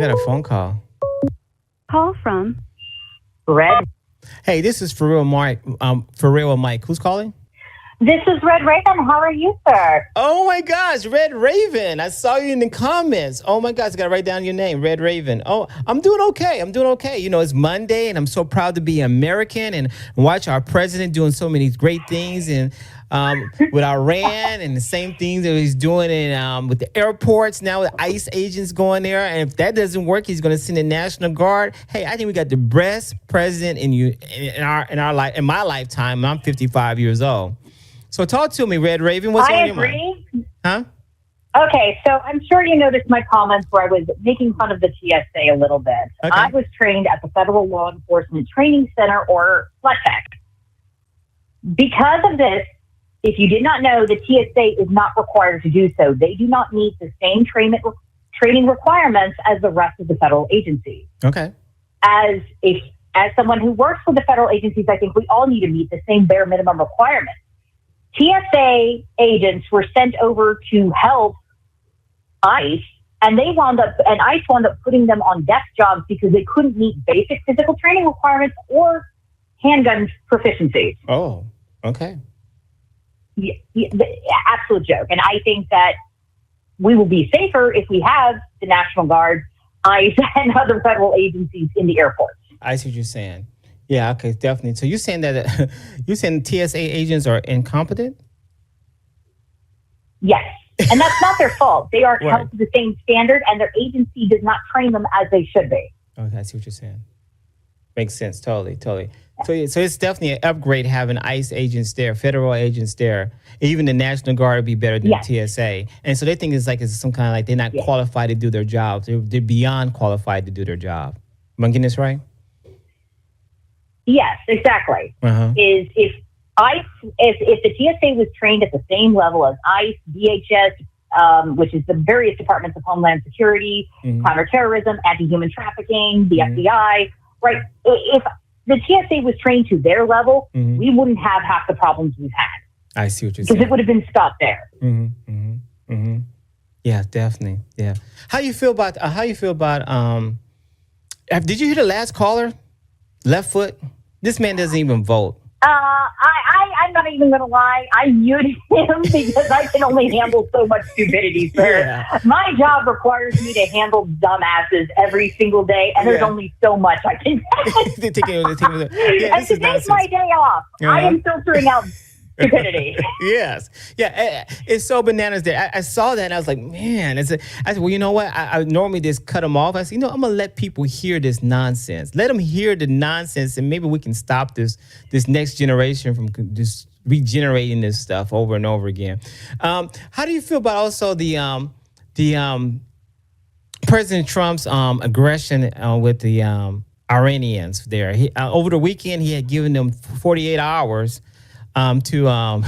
got a phone call. Call from Red. Hey, this is ForRealWithMike. Who's calling? This is Red Raven. How are you, sir? Oh my gosh, Red Raven. I saw you in the comments. Oh my gosh, I got to write down your name, Red Raven. Oh, I'm doing okay. You know, it's Monday and I'm so proud to be American and watch our president doing so many great things and with Iran and the same things that he's doing with the airports now with ICE agents going there. And if that doesn't work, he's going to send the National Guard. Hey, I think we got the best president in my lifetime. I'm 55 years old. So talk to me, Red Raven. What's on your mind? I agree. Huh? Okay, so I'm sure you noticed my comments where I was making fun of the TSA a little bit. Okay. I was trained at the Federal Law Enforcement Training Center, or FLETC. Because of this, if you did not know, the TSA is not required to do so. They do not meet the same training requirements as the rest of the federal agencies. Okay. As someone who works for the federal agencies, I think we all need to meet the same bare minimum requirements. TSA agents were sent over to help ICE, and ICE wound up putting them on desk jobs because they couldn't meet basic physical training requirements or handgun proficiency. Oh, okay. Yeah, absolute joke. And I think that we will be safer if we have the National Guard, ICE, and other federal agencies in the airports. I see what you're saying. Yeah, okay, definitely. So you're saying that TSA agents are incompetent? Yes. And that's not their fault. They are Right. held to the same standard, and their agency does not train them as they should be. Okay, I see what you're saying. Makes sense. Totally. So it's definitely an upgrade having ICE agents there, federal agents there. Even the National Guard would be better than TSA. And so they think it's some kind of like they're not qualified to do their jobs. They're beyond qualified to do their job. Am I getting this right? Yes, exactly. Uh-huh. If the TSA was trained at the same level as ICE, DHS, which is the various departments of Homeland Security, counterterrorism, anti-human trafficking, the FBI, right? If the TSA was trained to their level, we wouldn't have half the problems we've had. I see what you're saying. Because it would have been stopped there. Yeah, definitely. Yeah. How you feel about? Did you hear the last caller? Left foot. This man doesn't even vote. I'm not even going to lie. I muted him because I can only handle so much stupidity, sir. Yeah. My job requires me to handle dumbasses every single day, and there's only so much I can and today's my day off. I am filtering out stupidity. Yes. Yeah. It's so bananas there. I saw that and I was like, man, I said, well, you know what? I normally just cut them off. I said, I'm going to let people hear this nonsense. Let them hear the nonsense and maybe we can stop this next generation from just regenerating this stuff over and over again. How do you feel about also the President Trump's aggression with the Iranians there? Over the weekend, he had given them 48 hours to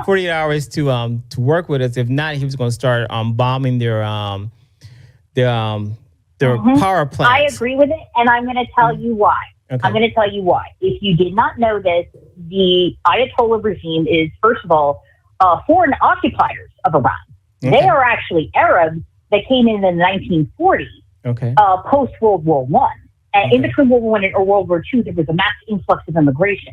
48 hours to work with us. If not, he was going to start bombing their power plants. I agree with it, and I'm going to tell you why. Okay. I'm going to tell you why. If you did not know this, the Ayatollah regime is, first of all, foreign occupiers of Iran. Okay. They are actually Arabs that came in the 1940s, post World War I. And in between World War I and World War II, there was a mass influx of immigration.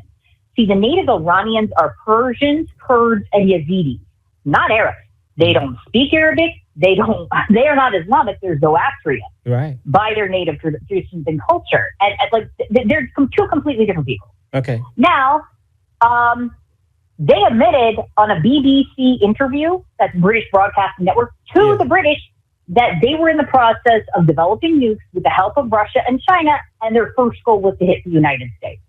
See, the native Iranians are Persians, Kurds, and Yazidis, not Arabs. They don't speak Arabic. They are not Islamic. They're Zoroastrian, right? By their native traditions and culture, and like they're two completely different people. Okay. Now, they admitted on a BBC interview, that's British Broadcasting Network, to the British that they were in the process of developing nukes with the help of Russia and China, and their first goal was to hit the United States.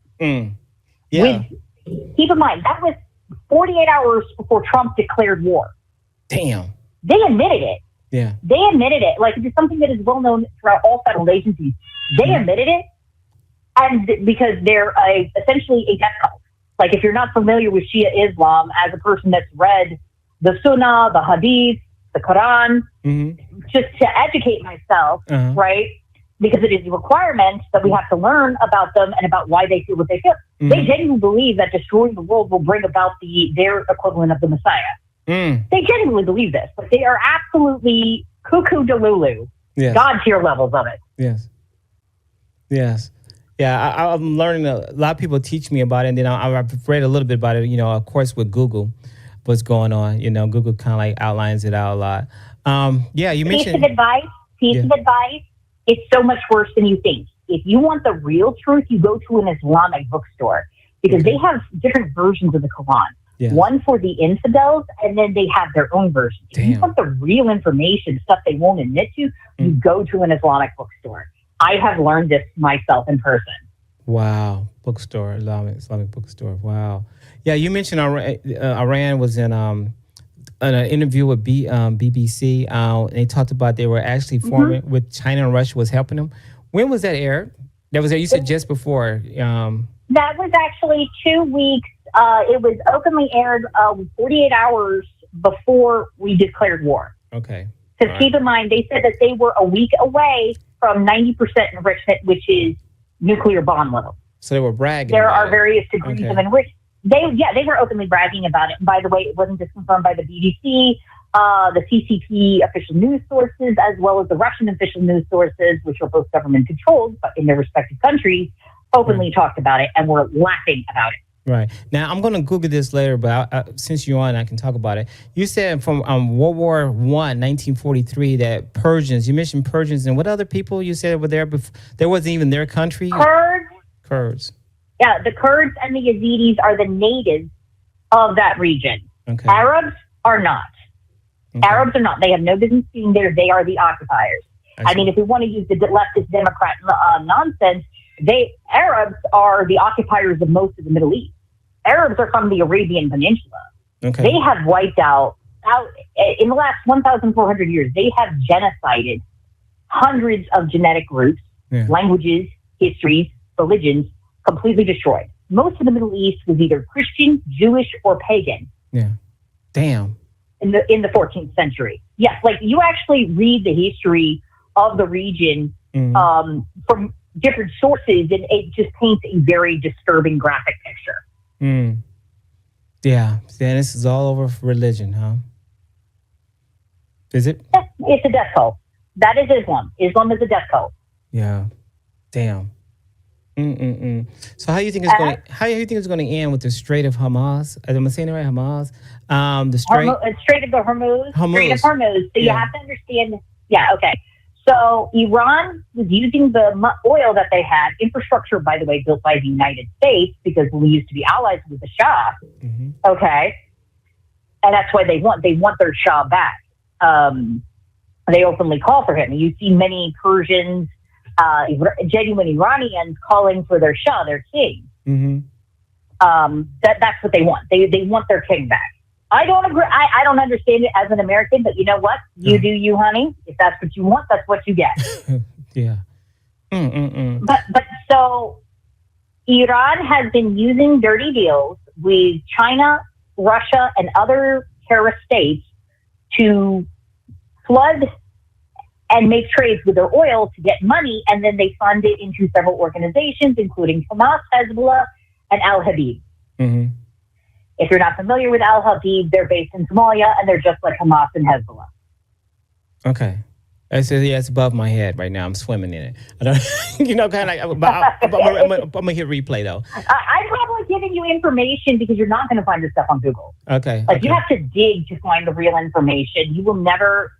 Yeah. Keep in mind, that was 48 hours before Trump declared war. Damn. They admitted it. Yeah. They admitted it. Like, it's something that is well known throughout all federal agencies. They admitted it, and because they're essentially a death cult. Like, if you're not familiar with Shia Islam, as a person that's read the Sunnah, the Hadith, the Quran, just to educate myself, right? Because it is a requirement that we have to learn about them and about why they feel what they feel. They genuinely believe that destroying the world will bring about their equivalent of the Messiah. They genuinely believe this, but they are absolutely cuckoo delulu Yes. God tier levels of it. Yes. Yes. Yeah, I'm learning. A lot of people teach me about it, and then I've read a little bit about it. Of course, with Google, what's going on. Google kind of like outlines it out a lot. Yeah, you mentioned. Piece of advice. It's so much worse than you think. If you want the real truth, you go to an Islamic bookstore because they have different versions of the Quran. Yes. One for the infidels, and then they have their own version. If you want the real information, stuff they won't admit to, you go to an Islamic bookstore. I have learned this myself in person. Wow. Bookstore, Islamic bookstore. Wow. Yeah, you mentioned Iran was in an interview with BBC. And they talked about they were actually forming with China and Russia was helping them. When was that aired? That was you said just before. That was actually 2 weeks. It was openly aired 48 hours before we declared war. Okay. Because keep in mind, they said that they were a week away from 90% enrichment, which is nuclear bomb level. So they were bragging. There are various degrees of enrichment. They were openly bragging about it. And by the way, it wasn't just confirmed by the BBC, the CCP official news sources, as well as the Russian official news sources, which are both government controlled, but in their respective countries, openly talked about it and were laughing about it. Right. Now, I'm going to Google this later, but since you're on, I can talk about it. You said from World War I, 1943, that Persians, you mentioned Persians, and what other people you said were there before? There wasn't even their country? Kurds. Yeah, the Kurds and the Yazidis are the natives of that region. Okay. Arabs are not. Okay. Arabs are not. They have no business being there. They are the occupiers. I mean, if we want to use the leftist Democrat nonsense, Arabs are the occupiers of most of the Middle East. Arabs are from the Arabian Peninsula. Okay. They have wiped out in the last 1,400 years, they have genocided hundreds of genetic groups, languages, histories, religions, completely destroyed. Most of the Middle East was either Christian, Jewish, or pagan. Yeah. Damn. In the 14th century. Yes, like you actually read the history of the region from different sources, and it just paints a very disturbing graphic picture. Yeah, this is all over religion, huh? Is it? It's a death cult. That is Islam. Islam is a death cult. Yeah. Damn. So how do you think it's going to end with the Strait of Hormuz? Am I saying it right? Hormuz. The Strait. Strait of the Hormuz. Strait of Hormuz. So you have to understand. Yeah. Okay. So Iran was using the oil that they had, infrastructure, by the way, built by the United States, because we used to be allies with the Shah. Okay. And that's why they want their Shah back. They openly call for him. You see many Persians, genuine Iranians calling for their Shah, their king. That's what they want. They want their king back. I don't agree. I don't understand it as an American, but you know what? You do you, honey. If that's what you want, that's what you get. Yeah. But so Iran has been using dirty deals with China, Russia, and other terrorist states to flood and make trades with their oil to get money, and then they fund it into several organizations, including Hamas, Hezbollah, and Al-Habib. If you're not familiar with Al-Habib, they're based in Somalia, and they're just like Hamas and Hezbollah. Okay. It's above my head right now. I'm swimming in it. I don't, kind of like, I'm going to hit replay, though. I'm probably giving you information because you're not going to find this stuff on Google. Okay. You have to dig to find the real information. You will never,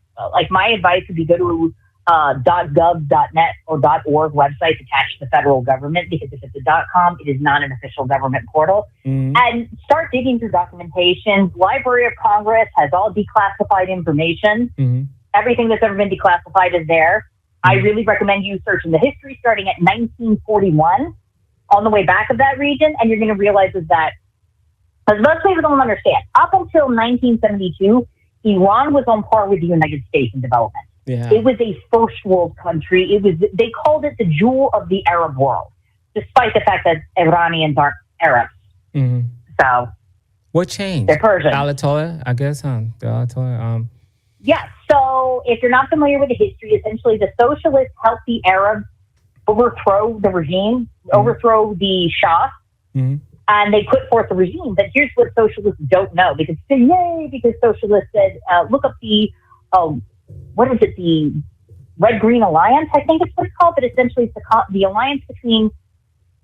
my advice would be go to .gov.net or .org websites attached to the federal government, because if it's a .com, it is not an official government portal. And start digging through documentation. Library of Congress has all declassified information. Everything that's ever been declassified is there. I really recommend you searching the history starting at 1941 on the way back of that region, and you're going to realize that, as most people don't understand, up until 1972, Iran was on par with the United States in development. Yeah. It was a first world country. They called it the jewel of the Arab world, despite the fact that Iranians aren't Arabs. So what changed? They're Persian. Ayatollah, I guess, huh? The Ayatollah. Yes. So if you're not familiar with the history, essentially the socialists helped the Arabs overthrow the regime, overthrow the Shah, and they put forth the regime. But here's what socialists don't know, because socialists said, look up the, what is it, the Red Green Alliance, I think it's what it's called, but essentially it's the alliance between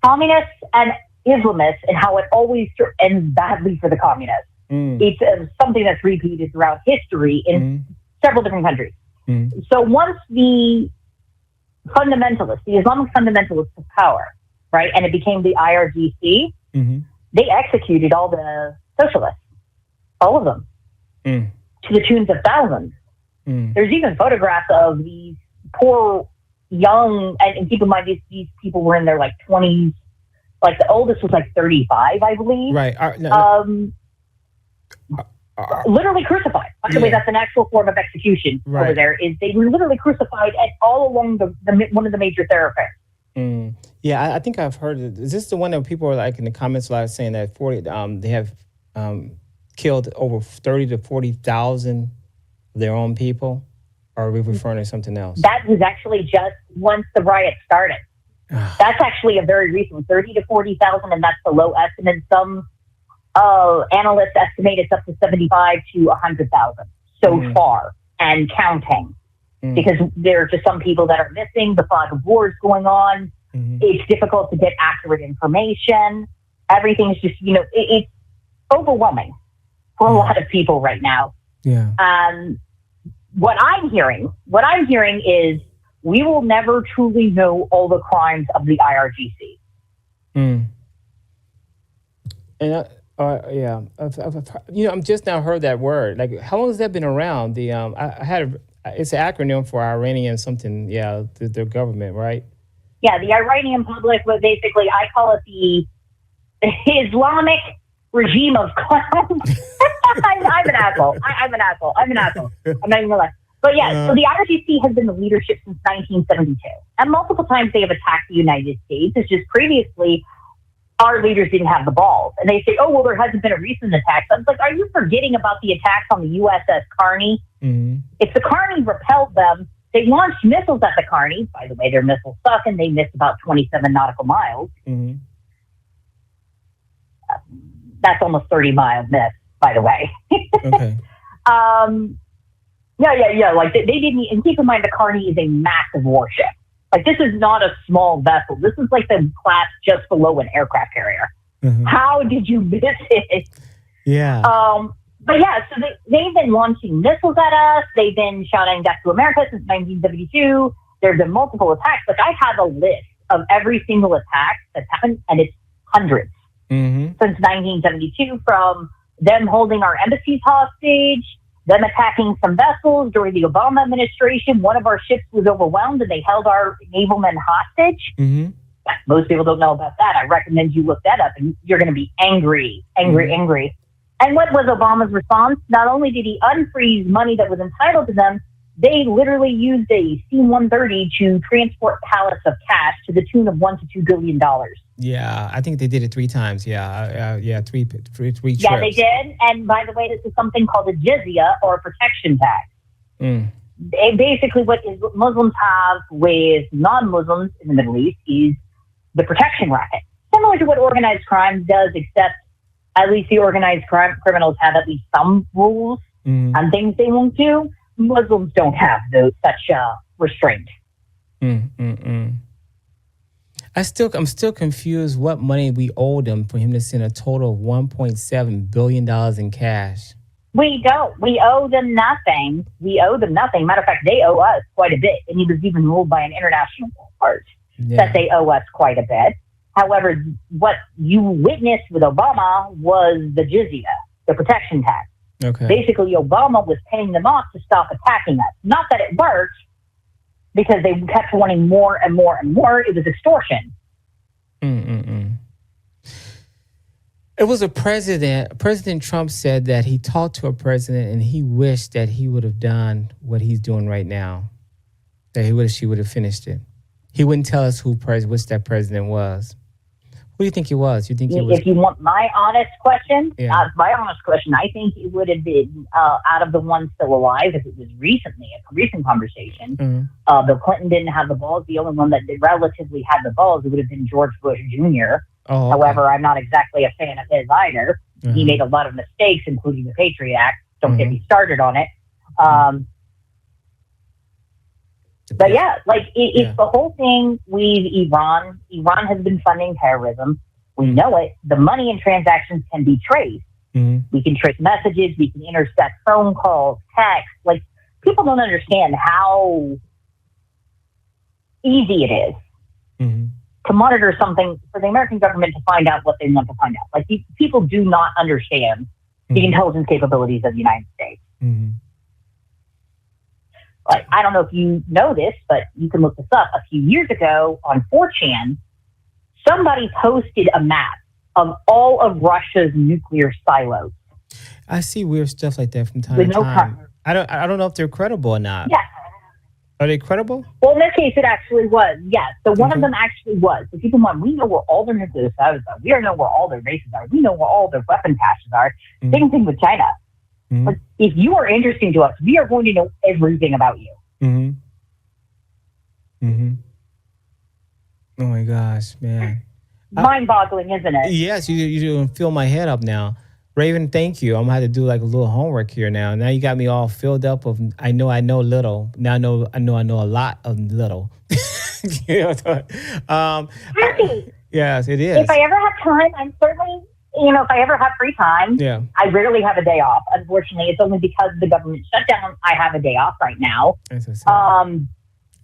communists and Islamists, and how it always ends badly for the communists. It's something that's repeated throughout history in several different countries. So once the Islamic fundamentalists took power, right, and it became the IRGC, they executed all the socialists, all of them, to the tunes of thousands. There's even photographs of these poor young, and keep in mind these people were in their like 20s. Like the oldest was like 35, I believe. Right. Literally crucified. By the way, that's an actual form of execution over there. Is they were literally crucified at all along the one of the major thoroughfares. Yeah, I think I've heard it. Is this the one that people are like in the comments a lot saying that they have killed over 30 to 40,000 of their own people? Or are we referring to something else? That was actually just once the riot started. That's actually a very recent 30 to 40,000, and that's the low estimate. Some analysts estimate it's up to 75 to 100,000 so far and counting, because there are just some people that are missing. The fog of war is going on. It's difficult to get accurate information. Everything's just, it's overwhelming for a lot of people right now. What I'm hearing is we will never truly know all the crimes of the IRGC. And I'm just now heard that word. Like, how long has that been around? The it's an acronym for Iranian something. Yeah, the government, right? Yeah, the Iranian public, but basically, I call it the Islamic regime of clowns. I'm an asshole. I'm an asshole. I'm not even gonna lie. But yeah, so the IRGC has been the leadership since 1972. And multiple times they have attacked the United States. It's just previously our leaders didn't have the balls. And they say, oh, well, there hasn't been a recent attack. So I was like, are you forgetting about the attacks on the USS Carney? If the Carney repelled them, they launched missiles at the Carney. By the way, their missiles suck and they missed about 27 nautical miles. That's almost 30 miles miss, by the way. Okay. Yeah. Like they didn't, and keep in mind the Carney is a massive warship. Like this is not a small vessel. This is like the class just below an aircraft carrier. How did you miss it? Yeah. But yeah, so they've been launching missiles at us. They've been shouting death to America since 1972. There's been multiple attacks. Like I have a list of every single attack that's happened, and it's hundreds since 1972. From them holding our embassies hostage, them attacking some vessels during the Obama administration. One of our ships was overwhelmed and they held our navalmen hostage. Most people don't know about that. I recommend you look that up and you're going to be angry. And what was Obama's response? Not only did he unfreeze money that was entitled to them, they literally used a C-130 to transport pallets of cash to the tune of $1 to $2 billion. Yeah, I think they did it 3 times. Three trips. Yeah, they did. And by the way, this is something called a jizya, or a protection tax. Basically, what Muslims have with non-Muslims in the Middle East is the protection racket. Similar to what organized crime does, except at least the organized criminals have at least some rules on things they won't do. Muslims don't have such restraint. I'm still confused what money we owed him for him to send a total of $1.7 billion in cash. We don't. We owe them nothing. Matter of fact, they owe us quite a bit. And he was even ruled by an international court that they owe us quite a bit. However, what you witnessed with Obama was the jizya, the protection tax. Okay. Basically, Obama was paying them off to stop attacking us. Not that it worked, because they kept wanting more and more and more. It was extortion. It was a president. President Trump said that he talked to a president and he wished that he would have done what he's doing right now. That she would have finished it. He wouldn't tell us which that president was. Who do you think he was? You think he was? If you want my honest question, Yeah. I think it would have been out of the ones still alive, if it was recently, a recent conversation. Bill Clinton didn't have the balls. The only one that relatively had the balls, it would have been George Bush Jr. Oh, okay. However, I'm not exactly a fan of his either. He made a lot of mistakes, including the Patriot Act. Don't get me started on it. to But push. yeah, like it's the whole thing with Iran. Iran has been funding terrorism. We know it. The money and transactions can be traced. We can trace messages. We can intercept phone calls, texts. Like, people don't understand how easy it is to monitor something for the American government to find out what they want to find out. Like, people do not understand the intelligence capabilities of the United States. Like, I don't know if you know this, but you can look this up. A few years ago on 4chan, somebody posted a map of all of Russia's nuclear silos. I see weird stuff like that from time to time. I don't know if they're credible or not. Yeah. Are they credible? Well, in this case, it actually was. Yes. So one of them actually was. So keep in mind, we know where all their nuclear silos are. We know where all their bases are. We know where all their weapon caches are. Same thing with China. But if you are interesting to us, we are going to know everything about you. Oh my gosh, man. Mind-boggling, isn't it? Yes, you fill my head up now. Raven, thank you. I'm gonna have to do like a little homework here now. Now you got me all filled up of I know little. Now I know a lot of little. Happy. Yes, it is. If I ever have time, I'm certainly, if I ever have free time, I rarely have a day off. Unfortunately, it's only because of the government shutdown I have a day off right now.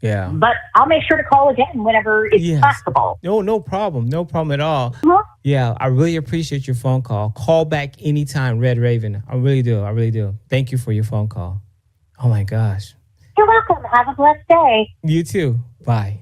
Yeah. But I'll make sure to call again whenever it's possible. No problem. No problem at all. Yeah, I really appreciate your phone call. Call back anytime, Red Raven. I really do. Thank you for your phone call. Oh my gosh. You're welcome. Have a blessed day. You too. Bye.